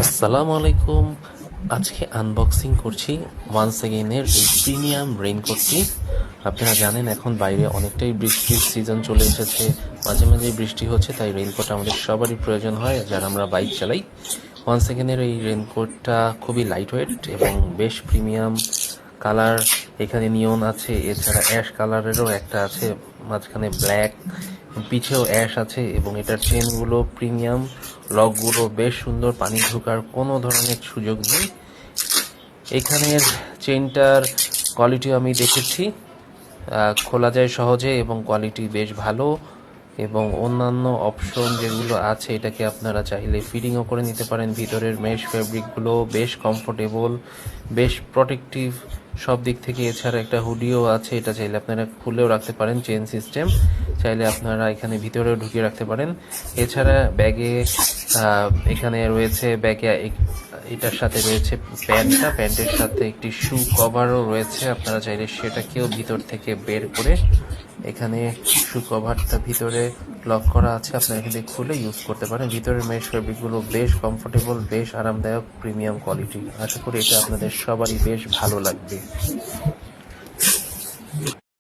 আসসালামু আলাইকুম। আজকে আনবক্সিং করছি ওয়ান্স এগেইনের এই প্রিমিয়াম রেইনকোটটি। আপনারা জানেন এখন বাইরে অনেকটাই বৃষ্টির সিজন চলে এসেছে, মাঝে মাঝে বৃষ্টি হচ্ছে, তাই রেইনকোট আমাদের সবারই প্রয়োজন হয় যারা আমরা বাইক চালাই। ওয়ান্স এগেইনের এই রেইনকোটটা খুবই লাইট ওয়েট এবং বেশ প্রিমিয়াম। কালার এখানে নিয়ন আছে, এছাড়া অ্যাশ কালারেরও একটা আছে, মাঝখানে ব্ল্যাক, পিছেও অ্যাশ আছে এবং এটার চেনগুলো প্রিমিয়াম, লকগুলো বেশ সুন্দর, পানি ঢোকার কোনো ধরনের সুযোগ নেই। এখানের চেনটার কোয়ালিটি আমি দেখেছি, খোলা যায় সহজে এবং কোয়ালিটি বেশ ভালো। এবং অন্যান্য অপশন যেগুলো আছে, এটাকে আপনারা চাইলে ফিটিংও করে নিতে পারেন। ভিতরের মেশ ফেব্রিকগুলো বেশ কমফোর্টেবল, বেশ প্রোটেক্টিভ সব দিক থেকে। এছাড়া একটা হুডিও আছে, এটা চাইলে আপনারা খুলেও রাখতে পারেন, চেন সিস্টেম, চাইলে আপনারা এখানে ভিতরেও ঢুকিয়ে রাখতে পারেন। এছাড়া ব্যাগে এখানে রয়েছে, ব্যাগে এটার সাথে রয়েছে প্যান্টের সাথে একটি শু কভারও রয়েছে। আপনারা চাইলে সেটাকেও ভিতর থেকে বের করে, এখানে শু কভারটা ভিতরে লক করা আছে, আপনারা এখান থেকে খুলে ইউজ করতে পারেন। ভিতরের মেশ ফেব্রিকগুলো বেশ কমফোর্টেবল, বেশ আরামদায়ক, প্রিমিয়াম কোয়ালিটি। আশা করি এটা আপনাদের সবারই বেশ ভালো লাগবে।